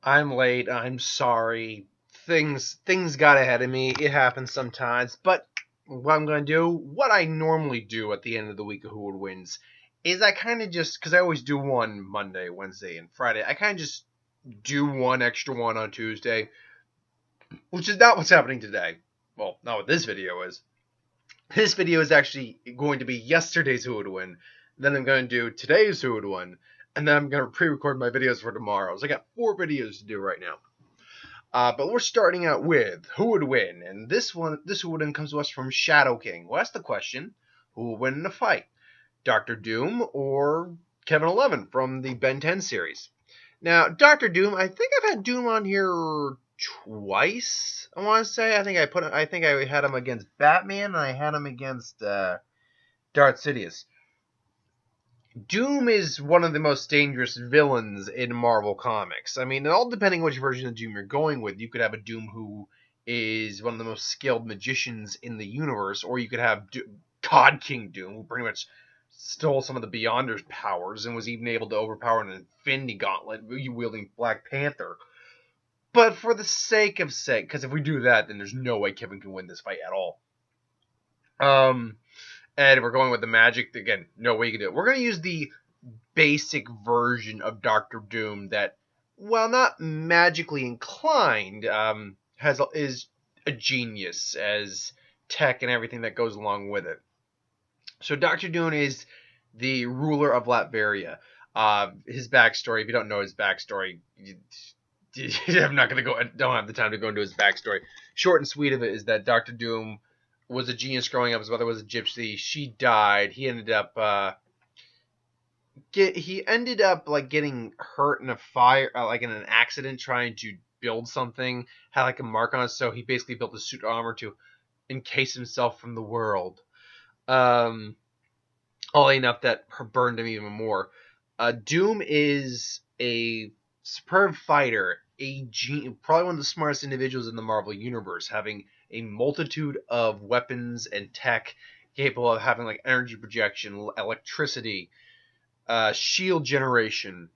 I'm late. I'm sorry. Things got ahead of me. It happens sometimes. But what I'm going to do, what I normally do at the end of the week of Who Would Wins, is I kind of just, because I always do one Monday, Wednesday, and Friday, I kind of just do one extra one on Tuesday, which is not what's happening today. Well, not what this video is. This video is actually going to be yesterday's Who Would Win. Then I'm going to do today's Who Would Win. And then I'm going to pre-record my videos for tomorrow. So I got 4 videos to do right now. But we're starting out with Who Would Win? And this Who Would Win comes to us from Shadow King. Well, that's the question. Who will win in a fight? Dr. Doom or Kevin 11 from the Ben 10 series? Now, Dr. Doom, I think I've had Doom on here twice, I want to say. I think I had him against Batman, and I had him against Darth Sidious. Doom is one of the most dangerous villains in Marvel Comics. I mean, all depending which version of Doom you're going with, you could have a Doom who is one of the most skilled magicians in the universe, or you could have God King Doom, who pretty much stole some of the Beyonders' powers and was even able to overpower an Infinity Gauntlet wielding Black Panther. But for the sake, because if we do that, then there's no way Kevin can win this fight at all. And we're going with the magic. Again, no way you can do it. We're going to use the basic version of Dr. Doom that, while not magically inclined, is a genius as tech and everything that goes along with it. So Dr. Doom is the ruler of Latveria. His backstory, if you don't know his backstory, I'm not going to go. Don't have the time to go into his backstory. Short and sweet of it is that Dr. Doom was a genius growing up. His mother was a gypsy. She died. He ended up getting hurt in a fire, like in an accident trying to build something. Had like a mark on it, so he basically built a suit of armor to encase himself from the world. All enough that burned him even more. Doom is a superb fighter, probably one of the smartest individuals in the Marvel Universe, having a multitude of weapons and tech capable of having like energy projection, electricity, shield generation.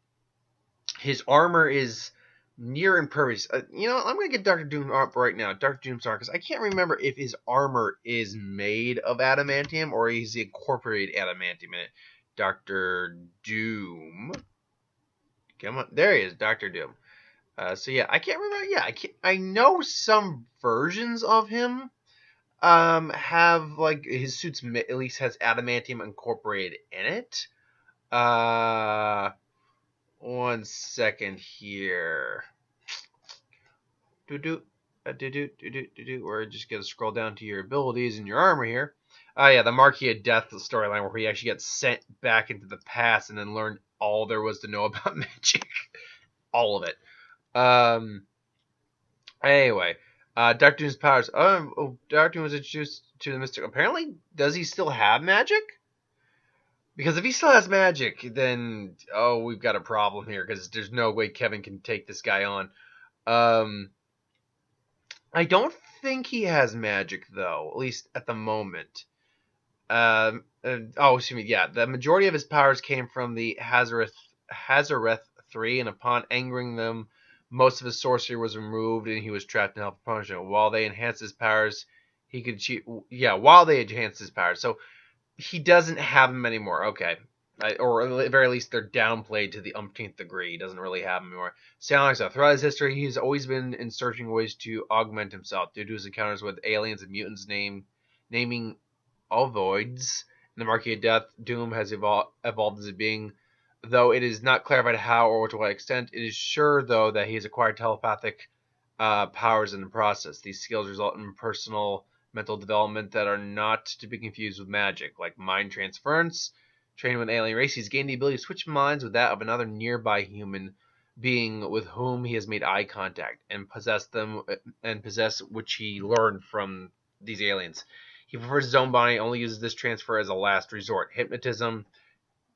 His armor is near impervious. I'm going to get Dr. Doom up right now. Dr. Doom's armor, because I can't remember if his armor is made of adamantium or he's incorporated adamantium in it. Dr. Doom. Come on. There he is, Dr. Doom. So yeah, I can't remember. Yeah, I know some versions of him have like his suits at least has adamantium incorporated in it. One second here. We're just gonna scroll down to your abilities and your armor here. Yeah, the Marquis of Death storyline where he actually gets sent back into the past and then learned all there was to know about magic. All of it. Anyway, Dr. Doom's powers. Dr. Doom was introduced to the Mystic. Apparently, does he still have magic? Because if he still has magic, then we've got a problem here. Because there's no way Kevin can take this guy on. I don't think he has magic though, at least at the moment. Excuse me. Yeah, the majority of his powers came from the Hazareth 3, and upon angering them, most of his sorcery was removed, and he was trapped in hell for punishment. While they enhanced his powers, he could achieve. Yeah, while they enhanced his powers, so he doesn't have them anymore. Okay, or at the very least, they're downplayed to the umpteenth degree. He doesn't really have them anymore. So throughout his history, he's always been in searching ways to augment himself due to his encounters with aliens and mutants, naming ovoids. In the Marquis of Death, Doom has evolved as a being. Though it is not clarified how or to what extent, it is sure, though, that he has acquired telepathic powers in the process. These skills result in personal mental development that are not to be confused with magic, like mind transference. Trained with an alien race, he's gained the ability to switch minds with that of another nearby human being with whom he has made eye contact and possess which he learned from these aliens. He prefers his own body, only uses this transfer as a last resort. Hypnotism,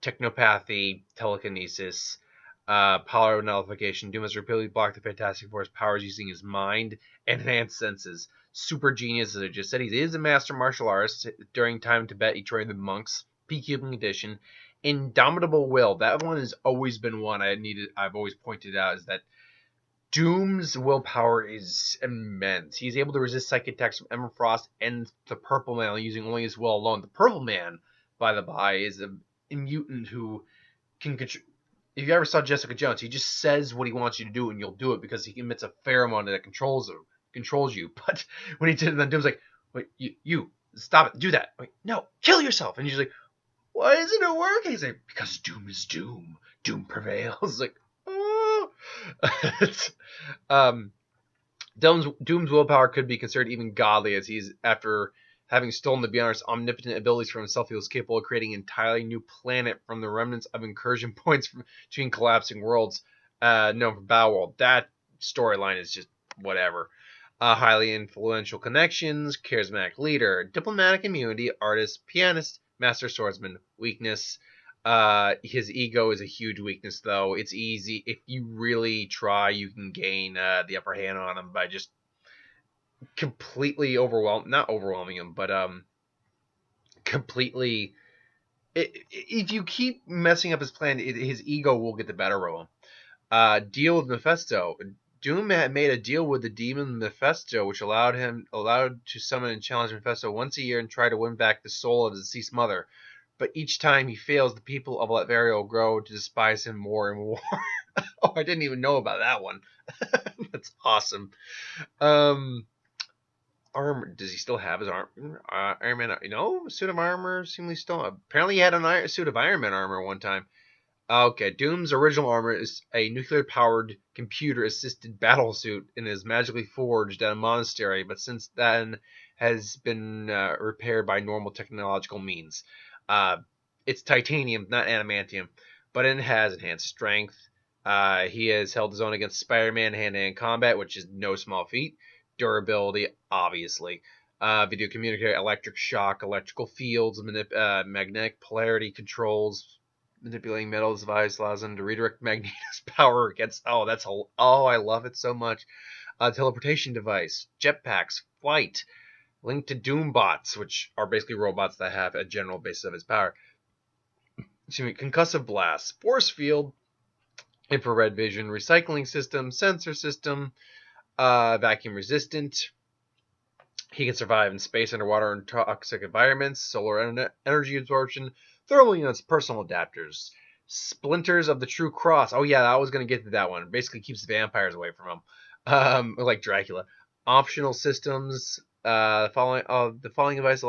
technopathy, telekinesis, power nullification. Doom has repeatedly blocked the Fantastic Four's powers using his mind and enhanced senses. Super genius, as I just said. He is a master martial artist. During time in Tibet, he trained with monks. Peacekeeping edition. Indomitable will. That one has always been one I've always pointed out, is that Doom's willpower is immense. He's able to resist psychic attacks from Emma Frost and the Purple Man using only his will alone. The Purple Man, by the by, is a mutant who can control. If you ever saw Jessica Jones, he just says what he wants you to do, and you'll do it because he emits a pheromone that controls you. But when he did it, then Doom's like, "Wait, you stop it, do that." Wait, no, kill yourself. And he's like, "Why isn't it working?" He's like, "Because Doom is Doom. Doom prevails." Like, oh. um, Doom's willpower could be considered even godly, as he's, after having stolen the Beyonder's omnipotent abilities from himself, he was capable of creating an entirely new planet from the remnants of incursion points between collapsing worlds, known for Battleworld. That storyline is just whatever. Highly influential connections, charismatic leader, diplomatic immunity, artist, pianist, master swordsman. Weakness. His ego is a huge weakness, though. It's easy. If you really try, you can gain the upper hand on him by just completely not overwhelming him, but completely. If you keep messing up his plan, his ego will get the better of him. Deal with Mephisto. Doom had made a deal with the demon Mephisto, which allowed to summon and challenge Mephisto once a year and try to win back the soul of his deceased mother. But each time he fails, the people of Latveria will grow to despise him more and more. Oh, I didn't even know about that one. That's awesome. Armor. Does he still have his armor? Iron Man. Suit of armor. Seemingly still. Apparently, he had a suit of Iron Man armor one time. Okay, Doom's original armor is a nuclear-powered, computer-assisted battle suit and is magically forged at a monastery, but since then has been repaired by normal technological means. It's titanium, not adamantium, but it has enhanced strength. He has held his own against Spider-Man hand-to-hand combat, which is no small feat. Durability, obviously. Video communicator, electric shock, electrical fields, magnetic polarity controls, manipulating metals device allows him to redirect Magneto's power against. I love it so much. Teleportation device, jetpacks, flight, linked to Doombots, which are basically robots that have a general basis of his power. Concussive blast, force field, infrared vision, recycling system, sensor system, vacuum resistant. He can survive in space, underwater, and toxic environments, solar energy absorption, thermal units, personal adapters, splinters of the true cross. Oh yeah, I was gonna get to that one. Basically keeps vampires away from him, like Dracula. Optional systems. The following device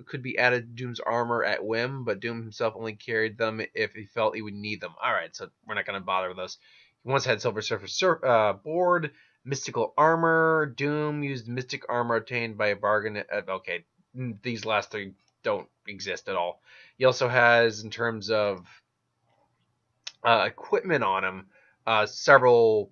could be added to Doom's armor at whim, but Doom himself only carried them if he felt he would need them. All right, so we're not gonna bother with those. He once had Silver Surfer board. Mystical armor. Doom used mystic armor obtained by a bargain. Okay, these last three don't exist at all. He also has, in terms of equipment on him, several.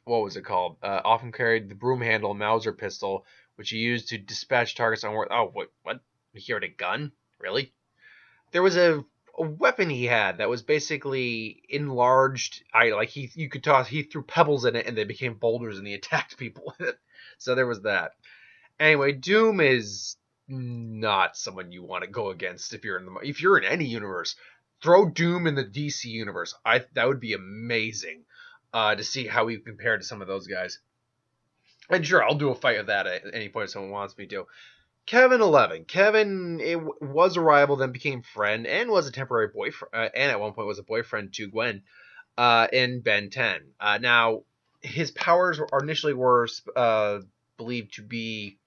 What was it called? Often carried the broom handle Mauser pistol, which he used to dispatch targets on. Oh, what? He had a gun? Really? There was a weapon he had that was basically enlarged. You could toss. He threw pebbles in it, and they became boulders, and he attacked people with it. So there was that. Anyway, Doom is not someone you want to go against if you're in any universe. Throw Doom in the DC universe. That would be amazing to see how we compare to some of those guys. And sure, I'll do a fight of that at any point if someone wants me to. Kevin 11. Kevin was a rival, then became friend, and was a temporary boyfriend, and at one point was a boyfriend to Gwen in Ben 10. Now, his powers initially were believed to be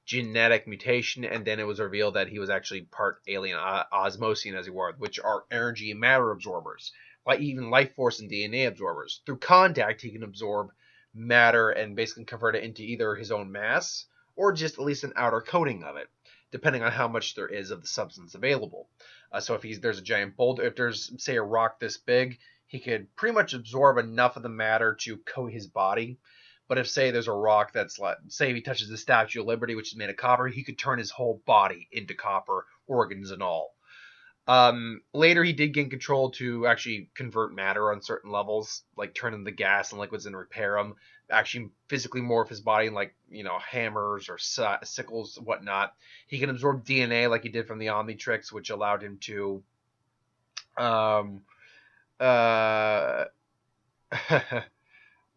genetic mutation, and then it was revealed that he was actually part alien, Osmosian as he were, which are energy and matter absorbers, like even life force and DNA absorbers. Through contact, he can absorb matter and basically convert it into either his own mass or just at least an outer coating of it, depending on how much there is of the substance available. So if there's a giant boulder, if there's, say, a rock this big, he could pretty much absorb enough of the matter to coat his body. But if, say, there's a rock that's like, say, if he touches the Statue of Liberty, which is made of copper, he could turn his whole body into copper, organs and all. Later, he did gain control to actually convert matter on certain levels, like turn the gas and liquids and repair them. Actually, physically morph his body in, like, hammers or sickles and whatnot. He can absorb DNA like he did from the Omnitrix, which allowed him to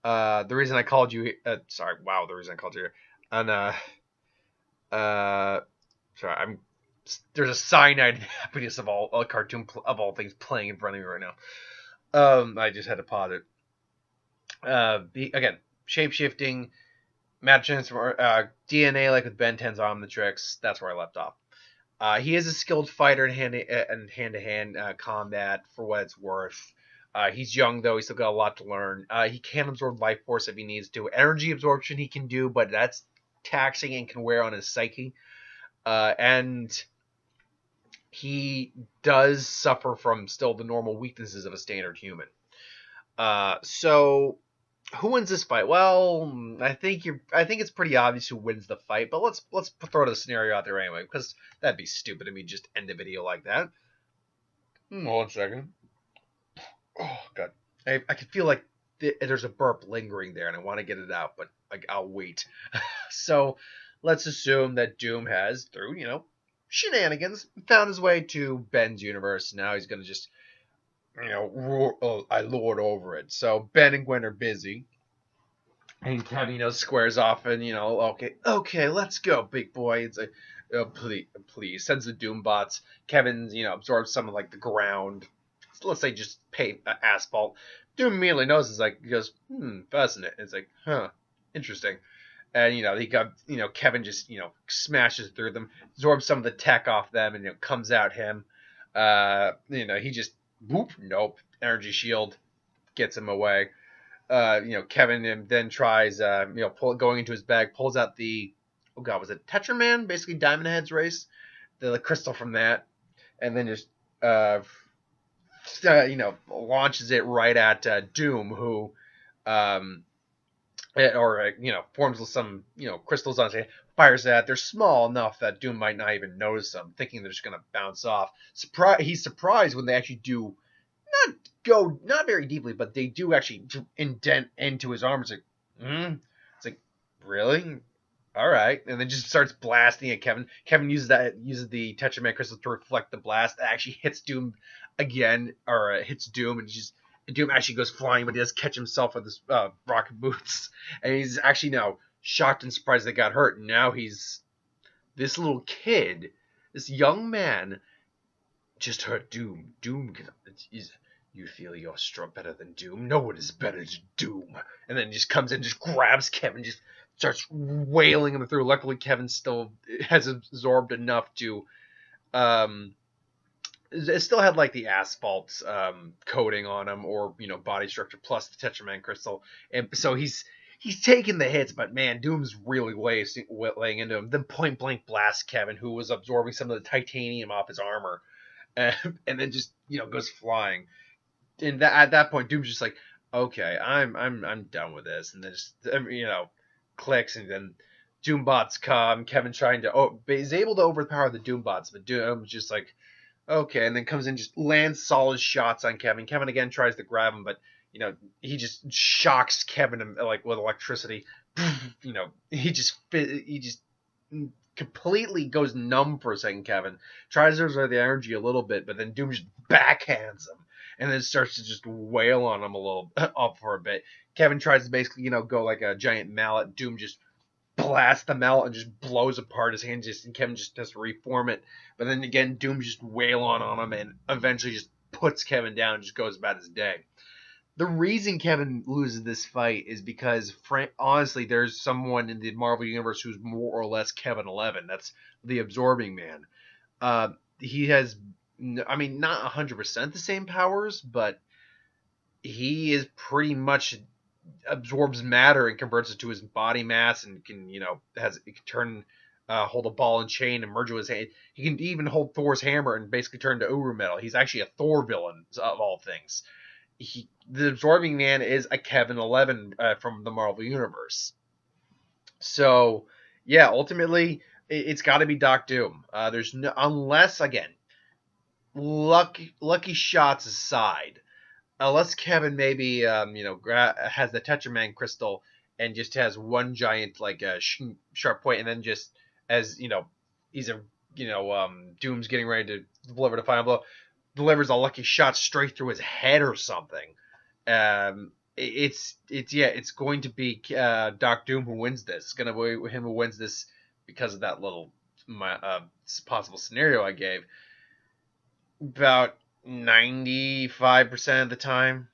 The reason I called you, sorry, wow, the reason I called you, and uh, sorry, there's a cyanide happiness of all a cartoon of all things playing in front of me right now. I just had to pause it. Again, shape shifting, matter transfer, DNA like with Ben 10's Omnitrix. That's where I left off. He is a skilled fighter in hand-to-hand combat for what it's worth. He's young though; he's still got a lot to learn. He can absorb life force if he needs to. Energy absorption he can do, but that's taxing and can wear on his psyche. And he does suffer from still the normal weaknesses of a standard human. So who wins this fight? Well, I think it's pretty obvious who wins the fight, but let's throw the scenario out there anyway, because that'd be stupid of me just end a video like that. Hold on a second. Oh god, I can feel like there's a burp lingering there, and I want to get it out, but I'll wait. So let's assume that Doom has, through shenanigans, found his way to Ben's universe. Now he's gonna just I lord over it. So Ben and Gwen are busy. And Kevin, squares off and, okay, let's go, big boy. It's like, oh, please, sends the Doombots. Kevin, absorbs some of, like, the ground. Let's say just asphalt. Doom immediately notices, he goes, fascinating. It's like, huh, interesting. And, he got, Kevin just, smashes through them, absorbs some of the tech off them, and, comes out him. He just, whoop, nope, energy shield, gets him away. Kevin then tries, going into his bag, pulls out oh god, was it Tetraman? Basically Diamond Head's race, the crystal from that, and then just, launches it right at Doom, who, forms some, crystals on it, fires at. They're small enough that Doom might not even notice them, thinking they're just going to bounce off. He's surprised when they actually do not very deeply, but they do actually indent into his arm. It's like, It's like, really? All right, and then just starts blasting at Kevin. Kevin uses the Tetraman crystal to reflect the blast. It actually hits Doom again, or hits Doom, and Doom actually goes flying, but he does catch himself with his rocket boots, and he's actually now shocked and surprised they got hurt. And now he's this little kid, this young man, just hurt Doom. You feel you're strong better than Doom? No one is better than Doom. And then just comes in, just grabs Kevin, just starts wailing him through. Luckily, Kevin still has absorbed enough to, it still had like the asphalt coating on him, or body structure plus the Tetraman crystal, and so he's taking the hits. But man, Doom's really laying into him. Then point blank blasts Kevin, who was absorbing some of the titanium off his armor, and then just goes flying. And at that point, Doom's just like, okay, I'm done with this, and then just clicks, and then Doombots come. Kevin trying to is able to overpower the Doombots, but Doom's just like, okay, and then comes in, just lands solid shots on Kevin. Kevin again tries to grab him, but he just shocks Kevin like with electricity. He just completely goes numb for a second. Kevin tries to reserve the energy a little bit, but then Doom just backhands him, and then starts to just wail on him a little up for a bit. Kevin tries to basically go like a giant mallet. Doom just blasts the mallet and just blows apart his hand, and Kevin just has to reform it. But then again, Doom just wail on him, and eventually just puts Kevin down and just goes about his day. The reason Kevin loses this fight is because, honestly, there's someone in the Marvel Universe who's more or less Kevin 11. That's the Absorbing Man. He has, not 100% the same powers, but he is pretty much absorbs matter and converts it to his body mass, and can, hold a ball and chain and merge with his hand. He can even hold Thor's hammer and basically turn to Uru metal. He's actually a Thor villain of all things. The Absorbing Man is a Kevin 11 from the Marvel Universe. So, yeah, ultimately, it's got to be Doc Doom. There's no, unless, again, lucky shots aside, unless Kevin maybe, has the Tetraman crystal and just has one giant, sharp point, and then just, as, Doom's getting ready to deliver the final blow, delivers a lucky shot straight through his head or something. it's going to be Doc Doom who wins this. It's gonna be him who wins this because of that little possible scenario I gave. About 95% of the time,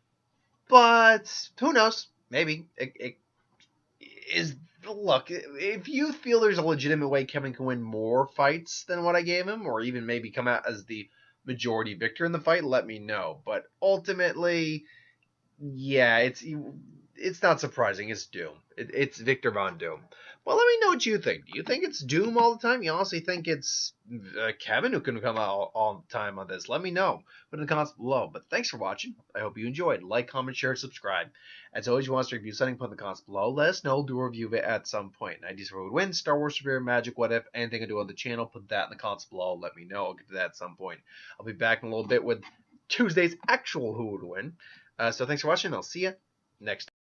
but who knows? Maybe it is. Look, if you feel there's a legitimate way Kevin can win more fights than what I gave him, or even maybe come out as the majority victor in the fight, let me know. But ultimately, yeah, it's not surprising. It's Doom. It's Victor Von Doom. Well, let me know what you think. Do you think it's Doom all the time? You honestly think it's Kevin who can come out all the time on this? Let me know. Put in the comments below. But thanks for watching. I hope you enjoyed. Like, comment, share, subscribe. As always, you want us to review something, put in the comments below. Let us know. Do a review of it at some point. Ideas for who would win, Star Wars, Superior, Magic, what if, anything I do on the channel, put that in the comments below. Let me know. I'll get to that at some point. I'll be back in a little bit with Tuesday's actual who would win. So thanks for watching. I'll see you next time.